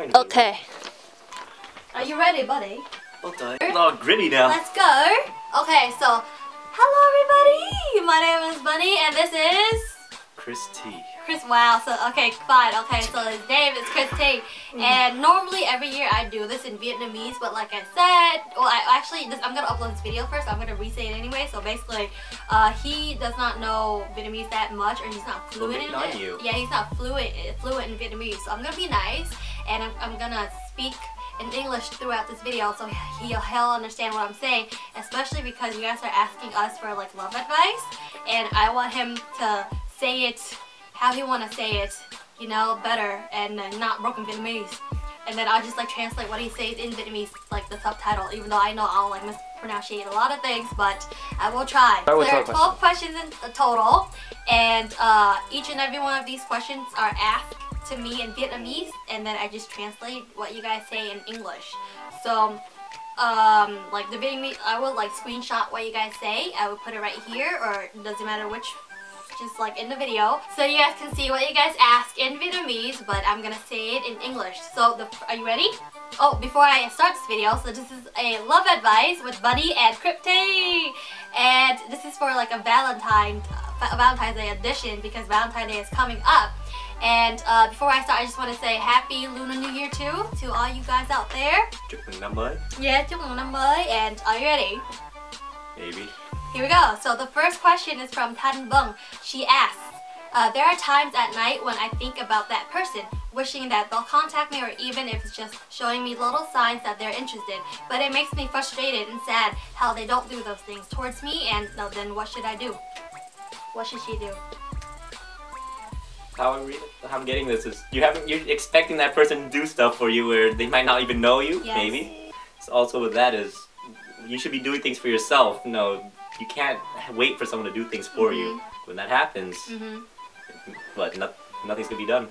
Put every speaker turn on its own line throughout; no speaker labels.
Okay.
Are you ready, buddy?
Okay. It's all gritty now.
Let's go. Okay, so hello everybody. My name is Bunny, and this is
Chris T.
Chris. Wow. So okay, fine. Okay, so his name is Chris T. And normally every year I do this in Vietnamese, but like I said, well, I'm gonna upload this video first. So I'm gonna re-say it anyway. So basically, he does not know Vietnamese that much, or he's not fluent in it. Yeah, he's not fluent in Vietnamese. So I'm gonna be nice, and I'm gonna speak in English throughout this video, so he'll understand what I'm saying, especially because you guys are asking us for like love advice, and I want him to say it how he want to say it, you know, better, and not broken Vietnamese. And then I'll just like translate what he says in Vietnamese, like the subtitle, even though I know I'll like mispronunciate a lot of things, but I will try. There are 12 questions in total, and each and every one of these questions are asked to me in Vietnamese, and then I just translate what you guys say in English. So like the Vietnamese, I will like screenshot what you guys say. I will put it right here, or it doesn't matter which, just like in the video, so you guys can see what you guys ask in Vietnamese, but I'm gonna say it in English. So are you ready? Oh, before I start this video, so this is a love advice with Bunny and Crypty, and this is for like a Valentine's Day edition, because Valentine's Day is coming up. And before I start, I just want to say Happy Lunar New Year too to all you guys out there.
Chúc mừng năm mới.
Yeah, chúc mừng năm mới. And are you ready?
Maybe.
Here we go. So the first question is from Thanh Bung. She asks, there are times at night when I think about that person, wishing that they'll contact me, or even if it's just showing me little signs that they're interested. But it makes me frustrated and sad how they don't do those things towards me, and then what should I do? What should she do?
How I'm getting this is you're expecting that person to do stuff for you where they might not even know you. Yes. Maybe. So also with that is you should be doing things for yourself. No, you can't wait for someone to do things for you. When that happens, but nothing's gonna be done.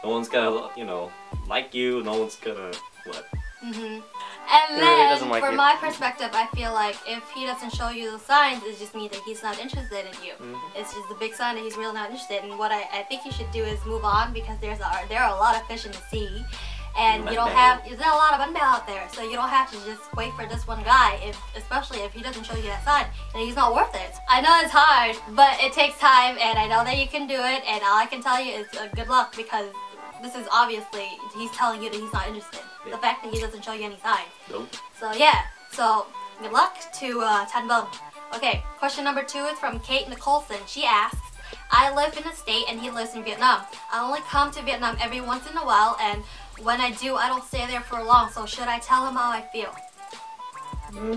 No one's gonna, you know, like you. No one's gonna what.
And then, from my perspective, I feel like if he doesn't show you the signs, it just means that he's not interested in you. It's just a big sign that he's really not interested. And what I think you should do is move on, because there are a lot of fish in the sea, and there's a lot of bánh bèo out there. So you don't have to just wait for this one guy, especially if he doesn't show you that sign, and he's not worth it. I know it's hard, but it takes time, and I know that you can do it. And all I can tell you is good luck, because this is obviously, he's telling you that he's not interested. The fact that he doesn't show you any signs. Nope. So yeah, so good luck to Thanh Bung. Okay, question number 2 is from Kate Nicholson. She asks, I live in a state and he lives in Vietnam. I only come to Vietnam every once in a while, and when I do, I don't stay there for long. So should I tell him how I feel?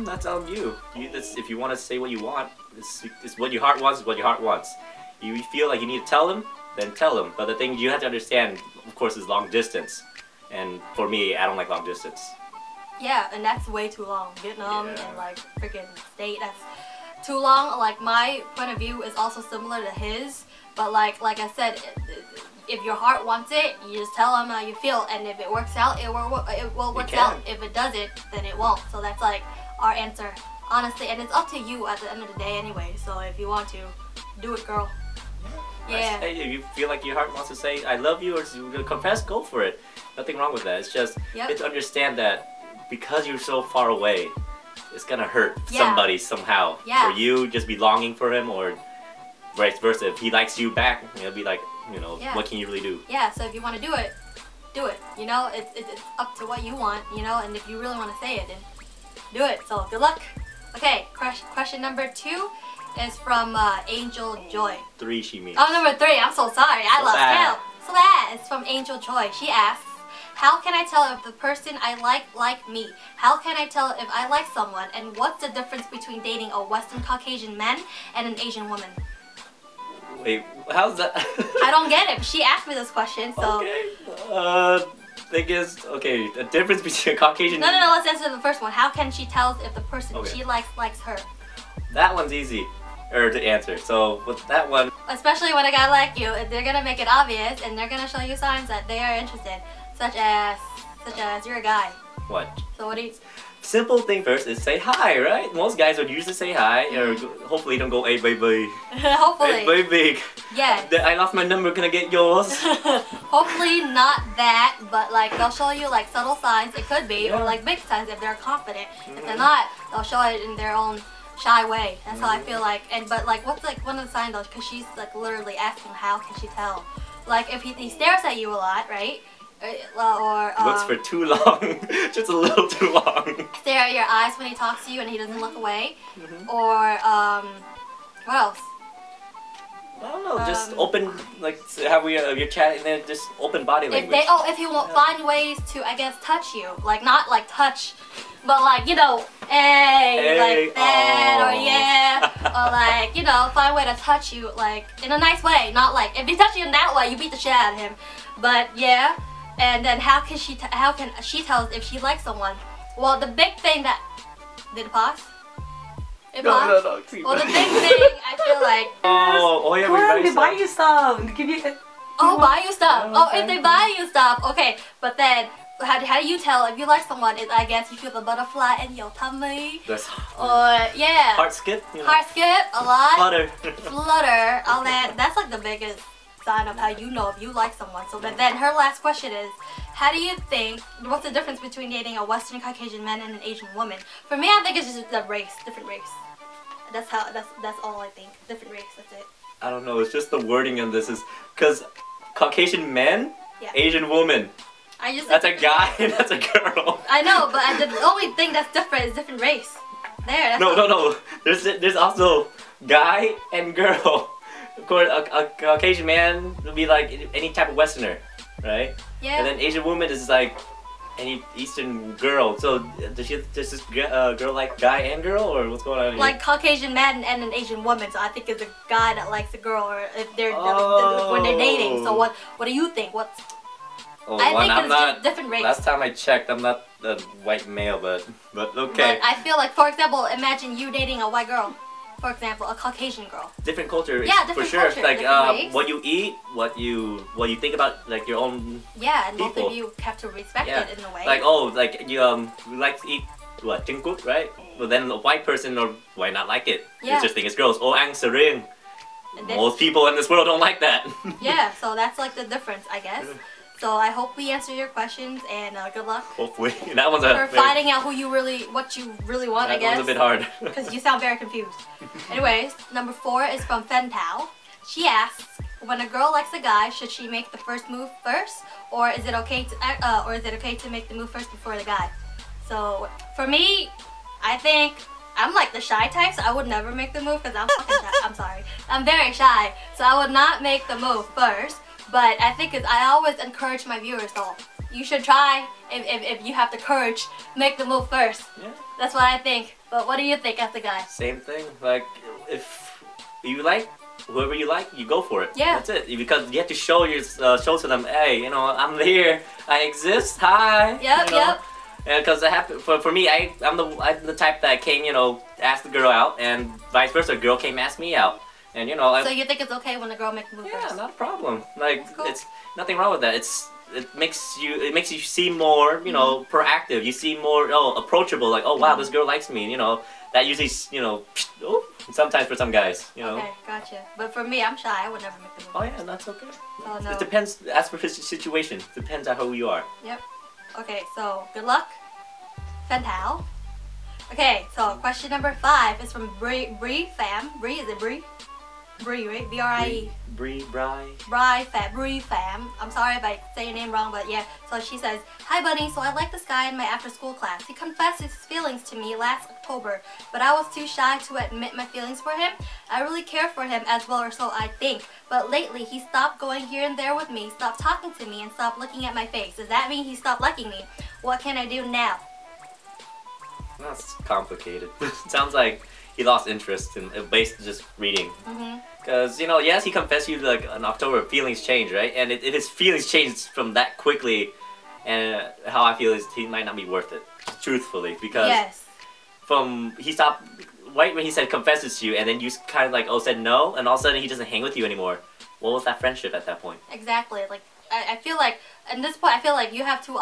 That's on you. If you want to say what you want, it's what your heart wants, is what your heart wants. You feel like you need to tell him, then tell him. But the thing you have to understand, of course, is long distance. And for me, I don't like long distance. Yeah,
and that's way too long. Vietnam and like freaking state, that's too long. Like my point of view is also similar to his, but like I said, if your heart wants it, you just tell him how you feel, and if it works out, it will work out. If it doesn't, then it won't. So that's like our answer, honestly, and it's up to you at the end of the day anyway. So if you want to, do it, girl. Yeah.
Hey, if you feel like your heart wants to say I love you or to confess, go for it. Nothing wrong with that. It's just you have to understand that because you're so far away, it's gonna hurt somebody somehow. For you, just be longing for him, or vice versa. If he likes you back, it'll be like, you know, what can you really do? Yeah.
So if you want to do it, do it. You know, it's up to what you want. You know, and if you really want to say it, then do it. So good luck. Okay, question number 2 is from Angel Joy.
3 she means.
Oh, number 3. I'm so sorry. I lost count. So that is from Angel Joy. She asks, how can I tell if the person I like me? How can I tell if I like someone? And what's the difference between dating a Western Caucasian man and an Asian woman?
Wait, how's that?
I don't get it. But she asked me this question, so.
Okay. Thing is, okay, the difference between a Caucasian.
No. Let's answer the first one. How can she tell if the person she likes her?
That one's easy. To answer. So with that one,
especially when a guy like you, they're gonna make it obvious, and they're gonna show you signs that they are interested, such as you're a guy.
What?
So what do you?
simple thing first is say hi, right? Most guys would usually say hi, or hopefully don't go, hey baby.
Hopefully.
Hey baby.
Yeah.
I lost my number, can I get yours?
Hopefully not that, but like they'll show you like subtle signs, it could be, or like big signs if they're confident. If they're not, they'll show it in their own shy way. That's how I feel like. And but like what's like one of the signs though, because she's like literally asking how can she tell? Like if he stares at you a lot, right? Or
looks for too long, just a little too long. Stare
at your eyes when he talks to you and he doesn't look away. Or what else?
I don't know, just open, like how you're chatting there, just open body language.
If he won't find ways to, I guess, touch you, like not like touch, but like, you know, hey, like that, or yeah, or like, you know, find a way to touch you, like in a nice way, not like, if he touches you in that way, you beat the shit out of him, but yeah. And then how can she tell if she likes someone? Well, the big thing that did it pause?
No.
Well, the big thing I feel like
yeah,
they buy you stuff. Give you.
Buy you stuff. If they buy you stuff, okay. But then how do you tell if you like someone? Is I guess you feel the butterfly in your tummy.
That's
yeah.
Heart skip. You know.
Heart skip a lot.
Flutter.
All that. That's like the biggest sign of how you know if you like someone. So then her last question is, how do you think, what's the difference between dating a Western Caucasian man and an Asian woman? For me, I think it's just the race, different race. That's all I think. Different race, that's it.
I don't know, it's just the wording on this is, because Caucasian man, Asian woman. That's a guy and that's a girl.
I know, but the only thing that's different is different race. There.
No. There's also guy and girl. Of course, a Caucasian man would be like any type of Westerner, right?
Yeah.
And then Asian woman is like any Eastern girl. So does this girl like guy and girl, or what's going on here?
Like Caucasian man and an Asian woman. So I think it's a guy that likes a girl, or if they're when they're dating. So what do you think? I think it's just different race.
Last time I checked, I'm not a white male, but okay.
But I feel like, for example, imagine you dating a white girl. For example, a Caucasian girl.
Different culture,
different
for sure.
Culture,
like what you eat, what you think about, like your own.
Yeah, and
people.
both of you have to respect it in a way.
Like you like to eat what, jungkook, right? But then a white person why not like it?
Yeah.
It's just think it's gross. Oh, ang sareng. Most people in this world don't like that.
Yeah, so that's like the difference, I guess. So I hope we answer your questions, and good luck.
Hopefully, that one's
for finding out what you really want. I guess.
That one's a bit hard.
Because you sound very confused. Anyways, number 4 is from Fen Tao. She asks, when a girl likes a guy, should she make the first move first, or is it okay to make the move first before the guy? So for me, I think I'm like the shy type, so I would never make the move because I'm fucking shy. I'm sorry, I'm very shy, so I would not make the move first. But I think I always encourage my viewers though. You should try, if you have the courage, make the move first.
Yeah.
That's what I think. But what do you think as the guy?
Same thing. Like, if you like whoever you like, you go for it.
Yeah.
That's it. Because you have to show to them, hey, you know, I'm here. I exist. Hi.
Yep.
You know?
Yep.
And because for me, I'm the type that came, you know, ask the girl out, and vice versa. Girl came ask me out. And you know,
so you think it's okay when the girl makes the move first?
Yeah, not a problem. Like,
cool.
It's nothing wrong with that. It makes you seem more, you know, proactive. You seem more approachable. Like, oh wow, this girl likes me. You know, that usually, you know, sometimes for some guys, you know.
Okay, gotcha. But for me, I'm shy. I would never make the move.
Oh yeah, that's okay.
Oh, no.
It depends. As per his situation, depends on who you are.
Yep. Okay, so good luck, Fen Tao. Okay, so question number 5 is from Bree Fam. Bree, is it Bree? Bree, right? B-R-I-E.
Bree
Fam. I'm sorry if I say your name wrong, but yeah. So she says, hi Bunny, so I like this guy in my after school class. He confessed his feelings to me last October, but I was too shy to admit my feelings for him. I really care for him as well, or so I think. But lately, he stopped going here and there with me, stopped talking to me, and stopped looking at my face. Does that mean he stopped liking me? What can I do now?
That's complicated. Sounds like he lost interest in based just reading. Because, you know, yes, he confessed you like in October, feelings change, right? And if his feelings changed from that quickly, and how I feel is he might not be worth it, truthfully. Because he stopped right when he said confesses to you, and then you kind of like said no, and all of a sudden he doesn't hang with you anymore. What was that friendship at that point?
Exactly. Like I feel like at this point I feel like you have two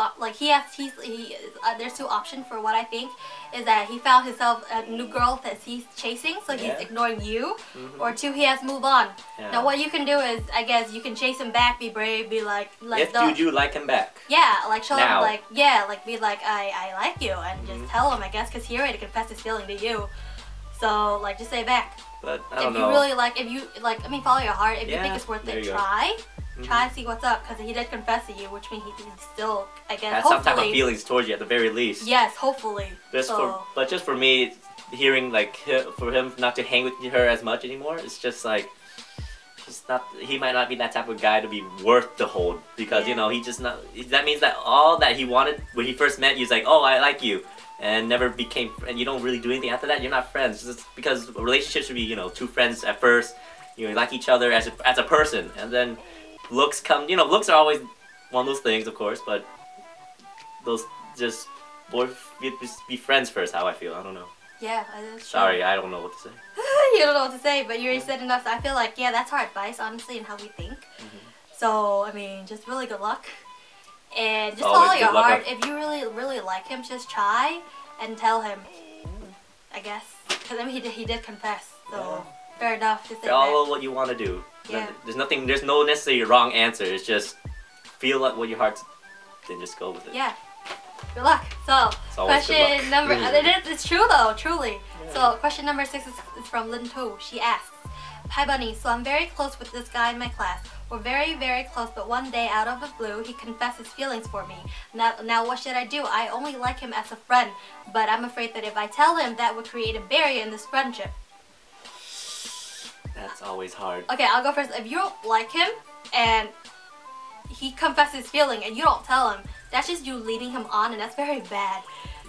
there's two options for what I think is that he found himself a new girl that he's chasing, so he's ignoring you, or two, he has to move on. Now what you can do is, I guess you can chase him back, be brave, be like
if you do like him back.
Yeah, like show him like be like I like you, and just tell him, I guess, because he already confessed his feeling to you. So like just say back.
But I don't know.
If you really like, I mean, follow your heart. If you think it's worth it, try and see what's up, because he did confess to you, which means he still, I guess,
has some type of feelings towards you at the very least.
Yes, hopefully.
Just for me, hearing like for him not to hang with her as much anymore, it's just like he might not be that type of guy to be worth the hold, because you know he just not. That means that all that he wanted when he first met you is like, oh, I like you. And never became, and you don't really do anything after that. You're not friends, just because a relationship should be, you know, two friends at first. You like each other as a person, and then looks come. You know, looks are always one of those things, of course, but those just be friends first. How I feel, I don't know.
Yeah, that's true.
Sorry, I don't know what to say.
You don't know what to say, but you already said enough. So I feel like that's our advice, honestly, and how we think. So I mean, just really good luck. And just follow your heart. If you really like him, just try and tell him, I guess. Because I mean, he did confess, so fair enough. Just
follow what you want to do. Yeah. There's no necessarily wrong answer. It's just feel like what your heart's, then just go with it.
Yeah. Good luck. So question number, it's true though, truly. Yeah. So question number 6 is from Lin Tu. She asks, "Hi Bunny, so I'm very close with this guy in my class. We're very, very close, but one day out of the blue, he confessed his feelings for me. Now what should I do? I only like him as a friend, but I'm afraid that if I tell him, that would create a barrier in this friendship."
That's always hard.
Okay, I'll go first. If you don't like him, and he confesses his feeling, and you don't tell him, that's just you leading him on, and that's very bad.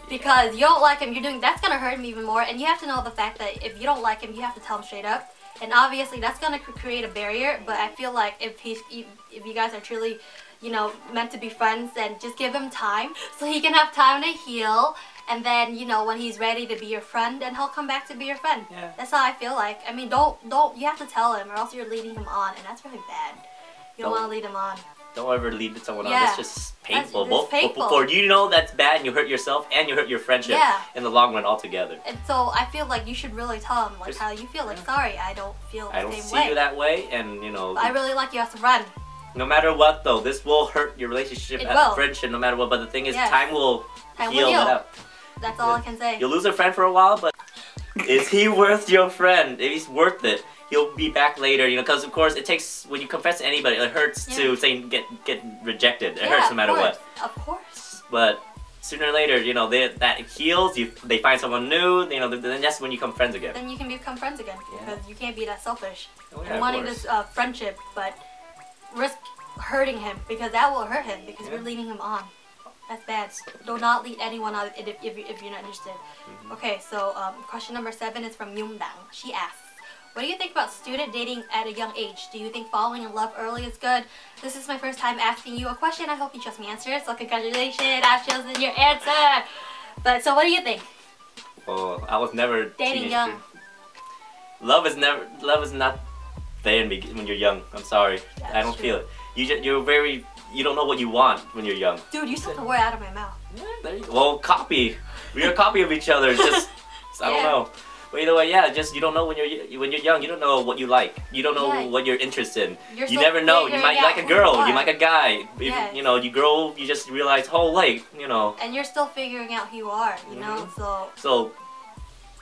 Because you don't like him, that's gonna hurt him even more, and you have to know the fact that if you don't like him, you have to tell him straight up. And obviously that's gonna create a barrier, but I feel like if you guys are truly, you know, meant to be friends, then just give him time so he can have time to heal, and then, you know, when he's ready to be your friend, then he'll come back to be your friend. Yeah. That's how I feel like. I mean, don't you have to tell him, or else you're leading him on, and that's really bad. You don't want to lead him on.
Don't ever lead someone on. That's just painful. For you know that's bad, and you hurt yourself, and you hurt your friendship in the long run altogether. And
so I feel like you should really tell him how you feel. Like, sorry, I don't feel the same way.
I don't see you that way, and you know.
I really like you as a friend.
No matter what, though, this will hurt your relationship, friendship, no matter what. But the thing is, time will heal it up.
That's all I can say.
You'll lose a friend for a while, but is he worth your friend? If he's worth it, he'll be back later, you know, because of course it takes, when you confess to anybody, it hurts to say get rejected. It hurts no matter what.
Of course.
But sooner or later, you know, that heals. They find someone new. You know, then that's when you become friends again.
Then you can become friends again, because you can't be that selfish. Wanting this friendship, but risk hurting him, because that will hurt him, because you're leading him on. That's bad. Do not lead anyone on if you're not interested. Okay, so question number 7 is from Yung Dang. She asks, what do you think about student dating at a young age? Do you think falling in love early is good? This is my first time asking you a question. I hope you trust me answer. So congratulations, I've chosen your answer. But so what do you think?
Well, I was never
dating young.
Love is not there when you're young. I'm sorry. I don't feel it. You don't know what you want when you're young.
Dude, you took the word out of my mouth.
Yeah, there you go. Well, copy. We're a copy of each other. It's just I don't know. But either way, just you don't know when you're young. You don't know what you like. You don't know what you're interested in. You never know. You might like a girl. You like a guy. You know, you grow. You just realize, oh wait, you know.
And you're still figuring out who you are. You know,
so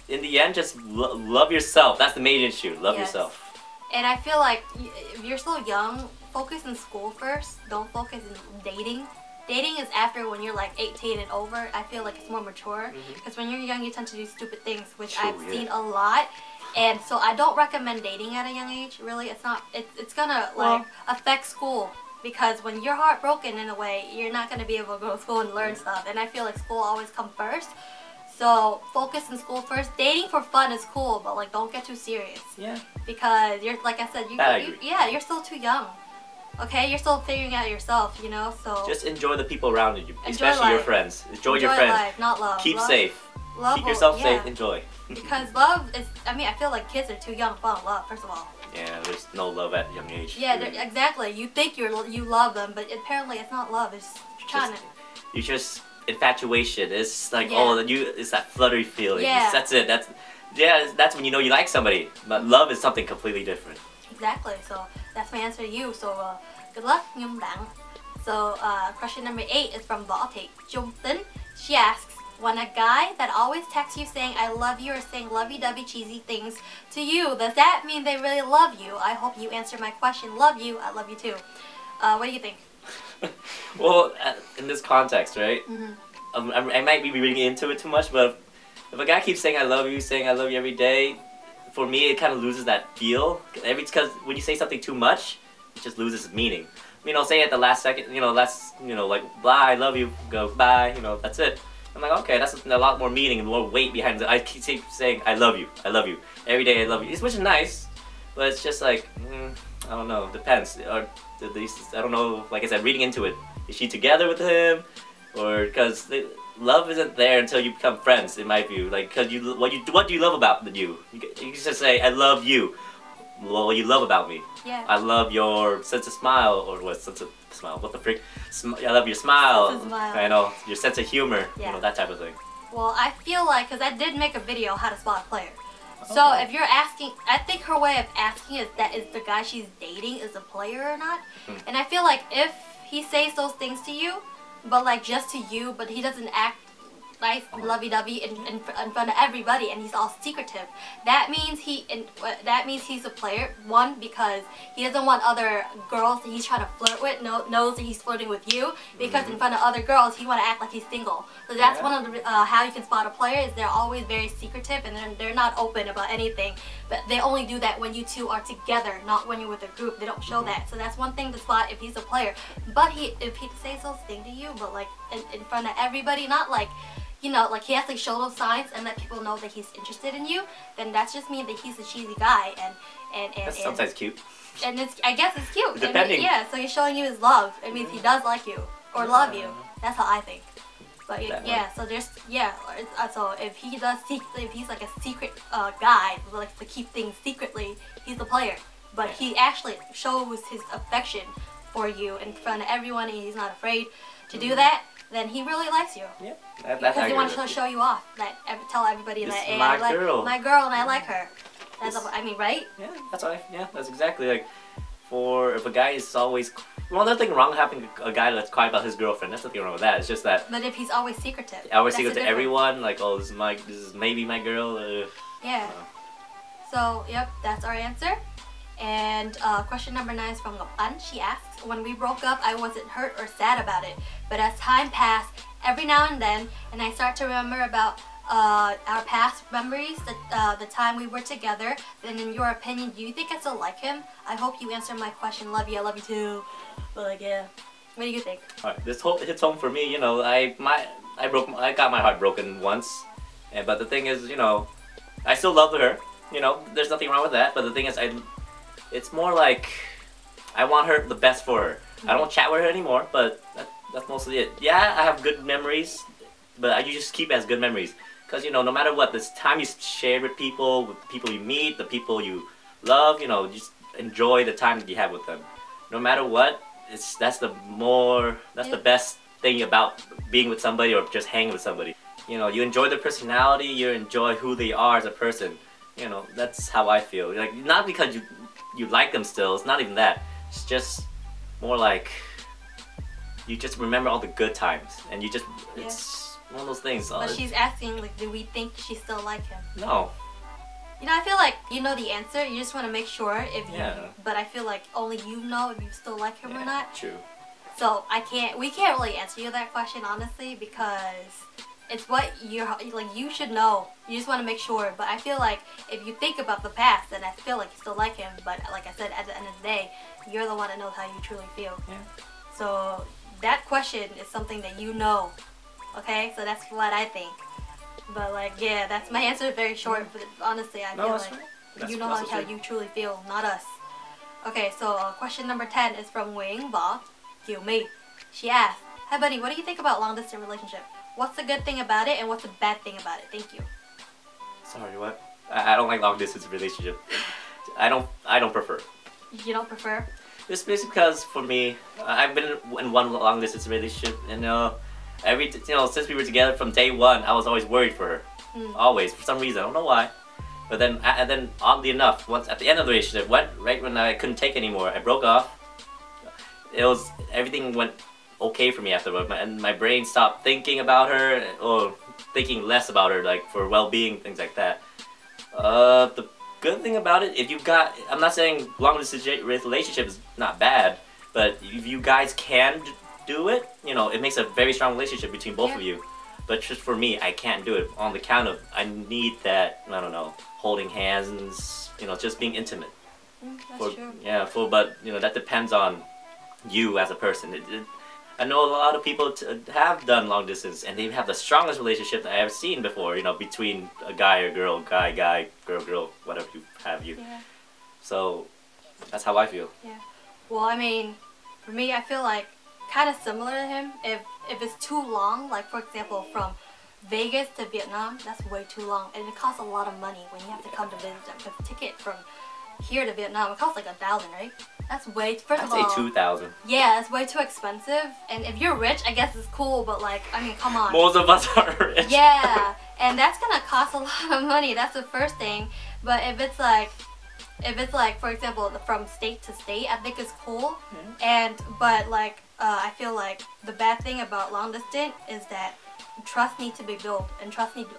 in the end, just love yourself. That's the main issue. Love yourself.
And I feel like if you're still young, focus in school first. Don't focus in dating. Dating is after when you're like 18 and over. I feel like it's more mature. Because when you're young, you tend to do stupid things, which I've seen a lot. And so I don't recommend dating at a young age. Really, it's gonna like affect school. Because when you're heartbroken in a way, you're not gonna be able to go to school and learn stuff. And I feel like school always comes first. So focus in school first. Dating for fun is cool, but like don't get too serious. Yeah. Because you're, like I said, you're still too young. Okay, you're still figuring out yourself, you know. So
just enjoy the people around you, especially your friends. Enjoy your friends.
Life, not love.
Keep
love,
safe.
Love
Keep yourself safe. Enjoy.
Because love is, I mean, I feel like kids are too young to fall in love, first of all.
Yeah, there's no love at a young age.
Yeah, exactly. You think you love them, but apparently it's not love. It's trying to...
You just infatuation. It's like,
Yeah.
oh, it's that fluttery feeling.
Yeah.
That's it. That's when you know you like somebody. But love is something completely different.
Exactly. So that's my answer to you. So good luck, Nhung Đặng. So question number 8 is from Võ Thị Trung Tính. She asks, when a guy that always texts you saying I love you or saying lovey-dovey cheesy things to you, does that mean they really love you? I hope you answer my question. Love you. I love you too. What do you think?
Well, in this context, right?
Mm-hmm.
I might be reading into it too much, but if a guy keeps saying I love you every day, for me it kind of loses that feel. Because when you say something too much, it just loses its meaning. You know, say at the last second, like bye, I love you, go bye, that's it. I'm like, okay, that's a lot more meaning and more weight behind it. I keep saying I love you every day, I love you, which is nice, but it's just like, I don't know, depends. Or at least, I don't know, like I said, reading into it, is she together with him, or because love isn't there until you become friends, in my view. Like, cause what do you love about you? You can just say I love you. What you love about me?
Yeah.
I love your sense of smile, or what sense of smile? What the frick? I love your smile.
Sense of smile.
I know, your sense of humor.
Yeah.
That type of thing.
Well, I feel like, because I did make a video how to spot a player. So if you're asking, I think her way of asking is the guy she's dating is a player or not. And I feel like if he says those things to you, but like just to you, but he doesn't act nice, lovey-dovey in front of everybody, and he's all secretive, that means he's a player. One, because he doesn't want other girls that he's trying to flirt with knows that he's flirting with you, because in front of other girls he want to act like he's single. So that's one of the how you can spot a player, is they're always very secretive and they're not open about anything, but they only do that when you two are together, not when you're with a group. They don't show that. So that's one thing to spot if he's a player. But if he says those things to you, but like in front of everybody, not like, like he has to show those signs and let people know that he's interested in you, then that's just mean that he's a cheesy guy, and
That's sometimes cute.
And I guess it's cute.
Depending.
Yeah, so he's showing you his love. It means he does like you or love you. That's how I think. But yeah, so there's so if he's like a secret guy who likes to keep things secretly, he's a player. But he actually shows his affection for you in front of everyone, and he's not afraid to do that. Then he really likes you.
Yeah,
because he wants to show you off. Tell everybody
this
that
is
I like
girl.
my girl and I like her. That's I mean, right?
Yeah, that's exactly like, if a guy is always, well, there's nothing wrong having a guy that's quiet about his girlfriend. There's nothing wrong with that. It's just that.
But if he's always secretive.
Always secret to everyone, like, oh, this is maybe my girl.
Yeah. So yep, that's our answer. And question number 9 is from Ngọc Anh. She asks, when we broke up, I wasn't hurt or sad about it, but as time passed, every now and then, and I start to remember about our past memories, the time we were together, then in your opinion, do you think I still like him? I hope you answer my question. Love you, I love you too. But like, yeah. What do you think?
Alright, this hits home for me. I got my heart broken once, but the thing is, I still love her. There's nothing wrong with that. But the thing is, it's more like I want her the best for her. I don't chat with her anymore, but that's mostly it. Yeah, I have good memories, but you just keep it as good memories. Because, no matter what, this time you share with people you meet, the people you love, just enjoy the time that you have with them. No matter what, that's the best thing about being with somebody or just hanging with somebody. You enjoy their personality, you enjoy who they are as a person. That's how I feel. Like, not because you like them still, it's not even that. It's just more like you just remember all the good times, and it's one of those things.
But she's asking, like, do we think she still like him?
No.
I feel like you know the answer. You just want to make sure
Yeah.
But I feel like only you know if you still like him or not.
True.
So we can't really answer you that question honestly, because it's what you should know. You just want to make sure. But I feel like if you think about the past, then I feel like you still like him. But like I said, at the end of the day, you're the one that knows how you truly feel.
Yeah.
So that question is something that you know. Okay, so that's what I think. But like, yeah, that's my answer. Very short, but honestly, I feel like you know how you truly feel, not us. Okay, so question number 10 is from Wing Võ Kiều My. She asked, "Hi, Bunny, what do you think about long distance relationship? What's the good thing about it, and what's the bad thing about it? Thank you."
Sorry, what? I don't like long distance relationship. I don't prefer.
You don't prefer?
Just basically because for me, I've been in one long distance relationship, and since we were together from day one, I was always worried for her. Always, for some reason, I don't know why. But then oddly enough, once at the end of the relationship, right when I couldn't take anymore, I broke off. Everything went okay for me afterward, and my brain stopped thinking about her, or thinking less about her, like for well-being, things like that. The good thing about it, I'm not saying long distance relationship is not bad, but if you guys can do it, it makes a very strong relationship between both of you. But just for me, I can't do it on the count of I need that, I don't know, holding hands, just being intimate.
That's true.
Yeah, but that depends on you as a person. I know a lot of people have done long distance, and they have the strongest relationship that I have seen before, between a guy or girl, guy, girl, whatever you have.
Yeah.
So that's how I feel.
Yeah. Well, I mean, for me, I feel like kind of similar to him. If it's too long, like for example, from Vegas to Vietnam, that's way too long, and it costs a lot of money when you have to come to visit them. Because the ticket from here to Vietnam, it costs like $1,000, right? That's way. First of all,
I'd say 2,000.
Yeah, it's way too expensive. And if you're rich, I guess it's cool, but like, I mean, come on.
Most of us are rich.
Yeah, and that's gonna cost a lot of money. That's the first thing. But if it's like, for example, from state to state, I think it's cool. But like, I feel like the bad thing about long distance is that trust needs to be built, and trust needs to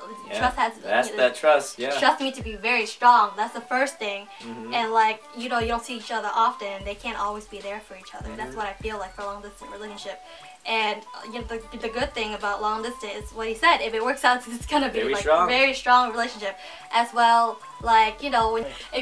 be very strong. That's the first thing. And like, you don't see each other often. They can't always be there for each other. That's what I feel like for a long distance relationship. And the good thing about long distance is what he said. If it works out, it's gonna be very strong relationship as well. Like, if you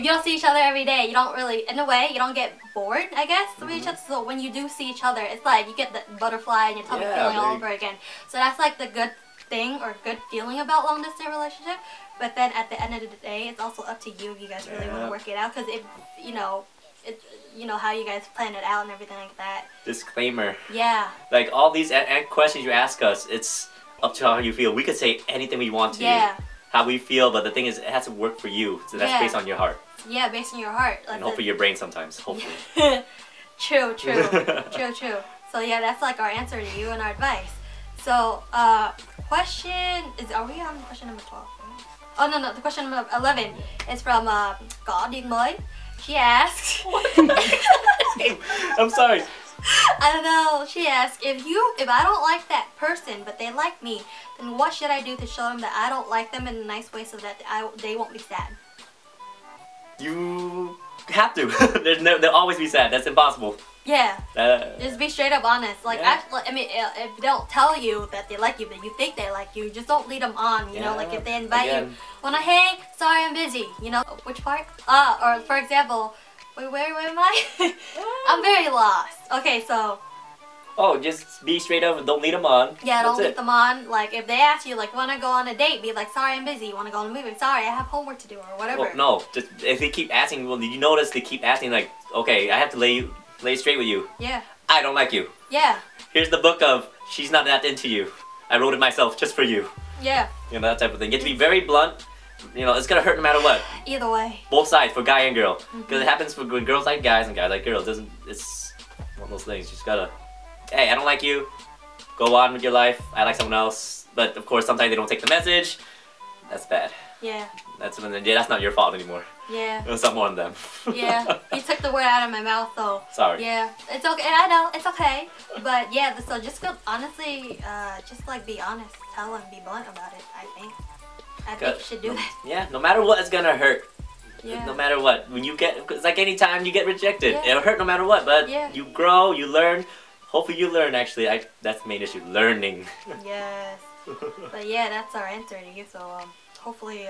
don't see each other every day, you don't really, in a way, you don't get bored, I guess, with each other. So when you do see each other, it's like you get the butterfly in your tummy feeling all over again. So that's like the good thing or good feeling about long distance relationship. But then at the end of the day, it's also up to you if you guys really want to work it out. Because if how you guys plan it out and everything like that.
Disclaimer.
Yeah.
Like all these questions you ask us, it's up to how you feel. We could say anything we want to.
Yeah.
How we feel, but the thing is, it has to work for you. So that's based on your heart.
Yeah, based on your heart.
And hopefully your brain sometimes. Hopefully.
True. So yeah, that's like our answer to you and our advice. So question is, are we on question number 12? Oh no, the question number 11 is from Có Điên Mới. She asks.
I'm sorry.
I don't know. She asks, if I don't like that person but they like me, then what should I do to show them that I don't like them in a nice way so that they won't be sad?
You have to. They'll always be sad. That's impossible.
Yeah. Just be straight up honest. Like, actually, I mean, if they don't tell you that they like you, but you think they like you, just don't lead them on. You know, like if they invite you, hey, sorry, I'm busy. Which part? Or for example, wait, where am I? I'm very lost. Okay, so.
Oh, just be straight up and don't lead them on.
Yeah, don't lead them on. Like, if they ask you, like, want to go on a date, be like, sorry, I'm busy. Want to go on a movie? Sorry, I have homework to do, or whatever.
Well, no, just if they keep asking, well, you notice they keep asking, like, okay, I have to lay straight with you.
Yeah.
I don't like you.
Yeah.
Here's the book of She's Not That Into You. I wrote it myself just for you.
Yeah.
That type of thing. You have to be very blunt. It's gonna hurt no matter what.
Either way.
Both sides, for guy and girl. Because it happens when girls like guys and guys like girls. It's one of those things. You just gotta, hey, I don't like you. Go on with your life. I like someone else. But of course, sometimes they don't take the message. That's bad.
Yeah.
That's not your fault anymore.
Yeah.
It's not more on them.
Yeah. You took the word out of my mouth, though.
Sorry.
Yeah. It's okay. I know. It's okay. But yeah, so just feel, honestly, just like be honest. Tell them, be blunt about it, I think. I think you should do that.
Yeah, no matter what, it's gonna hurt.
Yeah. No
matter what. When you get, it's like any time you get rejected. It'll hurt no matter what, but you grow, you learn. Hopefully you learn, actually. That's the main issue, learning.
Yes. But yeah, that's our answer to you, so hopefully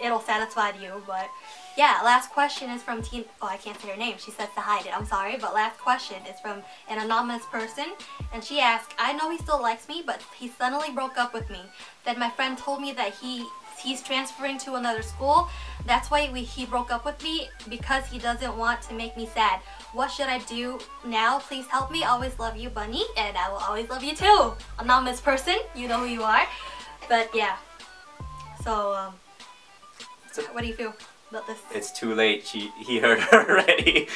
it'll satisfy you. But yeah, last question is from Teen. Oh, I can't say her name. She says to hide it. I'm sorry, but last question is from an anonymous person, and she asks, I know he still likes me, but he suddenly broke up with me. Then my friend told me that he's transferring to another school. That's why he broke up with me, because he doesn't want to make me sad. What should I do now? Please help me. Always love you, Bunny, and I will always love you too. Anonymous person, you know who you are. But yeah, so What do you feel about this?
It's too late. He hurt her already.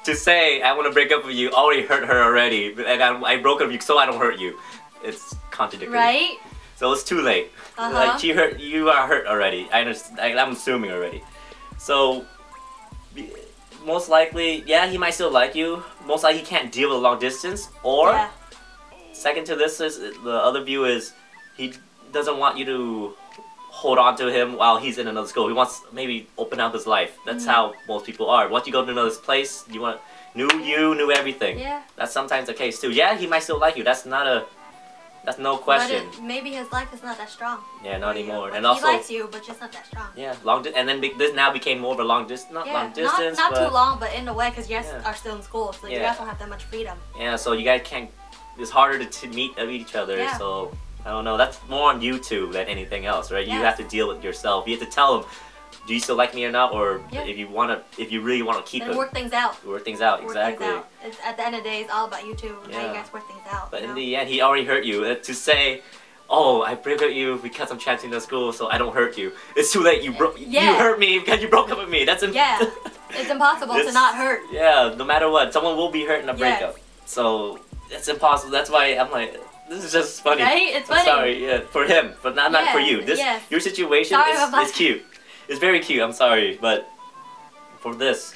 To say I want to break up with you already hurt her already, and I broke up with you so I don't hurt you. It's contradictory.
Right?
So it's too late. Like she hurt you are hurt already. I understand. I'm assuming already. So most likely, yeah, he might still like you. Most likely he can't deal with long distance. Or second to this is the other view is he doesn't want you to hold on to him while he's in another school. He wants maybe open up his life. That's how most people are. Once you go to another place, you want new everything. Yeah. That's sometimes the case too. Yeah, he might still like you. That's no question.
But maybe his life is not that strong.
Yeah, not anymore.
Like
and also
he likes you, but just not that strong.
Yeah, and then this now became more of a long distance. Long distance.
Not too long, but in a way, because you guys are still in school, so you guys don't have that much freedom.
Yeah, so you guys can't. It's harder to meet each other. Yeah. So I don't know. That's more on you two than anything else, right? You have to deal with yourself. You have to tell him, do you still like me or not, or if you really want to keep it.
Work things out.
Work things out. Exactly.
Things out. It's, at the end of the day, it's all about you two. Yeah. How you guys work things out.
But in the end, he already hurt you. To say, oh, I break up with you because I'm transferring to school, so I don't hurt you. It's too late. You hurt me because you broke up with me. That's
it's impossible to not hurt.
Yeah, no matter what, someone will be hurt in a breakup. So it's impossible. That's why I'm like, this is just funny.
Right? It's funny.
I'm sorry, for him, but not for you. Your situation is cute. It's very cute. I'm sorry, but for this,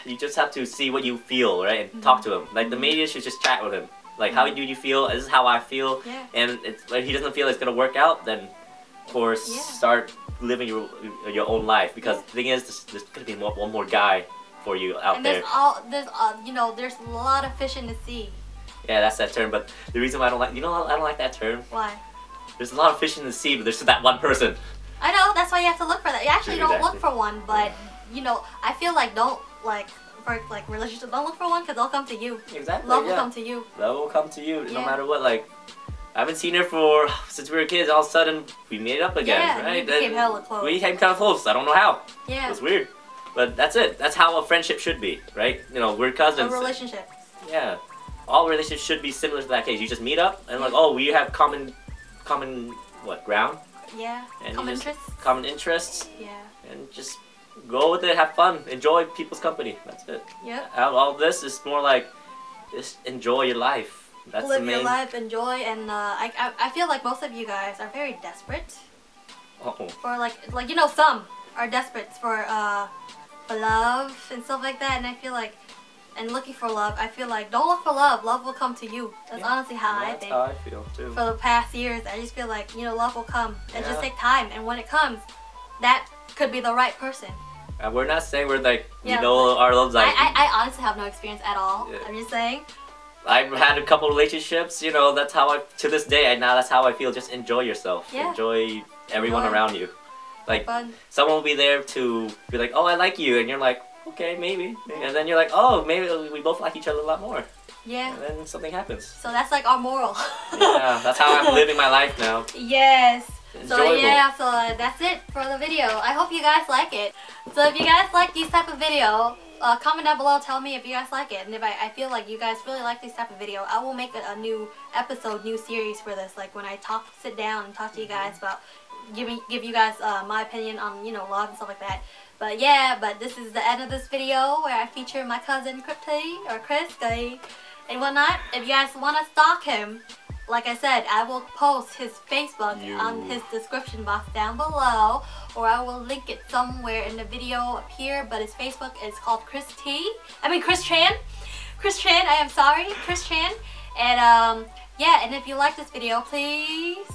you just have to see what you feel, right, and talk to him. Like the media should just chat with him. Like, how do you feel? This is how I feel. Yeah. And if he doesn't feel it's gonna work out, then of course start living your own life. Because the thing is, there's gonna be one more guy for you out there.
And there's a lot of fish in the sea.
Yeah, that's that term. But the reason why I don't like, I don't like that term.
Why?
There's a lot of fish in the sea, but there's that one person.
I know. That's why you have to look for that. You actually don't look for one, but I feel like for relationships, don't look for one because they'll come to you.
Exactly.
Love will come to you.
Love will come to you no matter what. Like, I haven't seen her since we were kids. All of a sudden, we made up again, right?
We became hella close.
We became kind of close. I don't know how.
Yeah.
It was weird. But that's it. That's how a friendship should be, right? We're cousins.
A relationship.
Yeah. All relationships should be similar to that case. You just meet up and like, oh, we have common ground?
Yeah.
And
common interests.
Common interests.
Yeah.
And just go with it, have fun, enjoy people's company. That's it.
Yep.
All this is more like just enjoy your life. That's
Live your life, enjoy, and I feel like most of you guys are very desperate. For like some are desperate for love and stuff like that, and I feel like. And looking for love, I feel like don't look for love. Love will come to you. That's honestly how I think.
That's how I feel too.
For the past years, I just feel like love will come. It just take time, and when it comes, that could be the right person.
And we're not saying we're like our love's like.
I honestly have no experience at all. Yeah. I'm just saying.
I've had a couple relationships. That's how to this day. That's how I feel. Just enjoy yourself. Yeah. Enjoy everyone around you. Like someone will be there to be like, oh, I like you, and you're like. Okay, maybe. And then you're like, oh, maybe we both like each other a lot more. Yeah. And then something happens.
So that's like our moral.
Yeah, that's how I'm living my life now.
Yes. So that's it for the video. I hope you guys like it. So if you guys like these type of video, comment down below, tell me if you guys like it. And if I feel like you guys really like this type of video, I will make a new episode, new series for this. Like when I sit down and talk to you guys about, give you guys my opinion on, love and stuff like that. But but this is the end of this video where I feature my cousin Chris and whatnot. If you guys want to stalk him, like I said, I will post his Facebook on his description box down below, or I will link it somewhere in the video up here. But his Facebook is called Chris Tran. Chris Tran, I am sorry, Chris Tran. And and if you like this video, please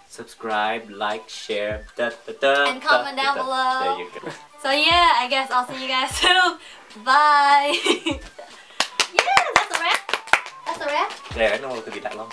subscribe, like, share,
and comment down below.
There you go.
So I guess I'll see you guys soon. Bye. That's a wrap. That's a wrap.
Yeah, I know it could be that long.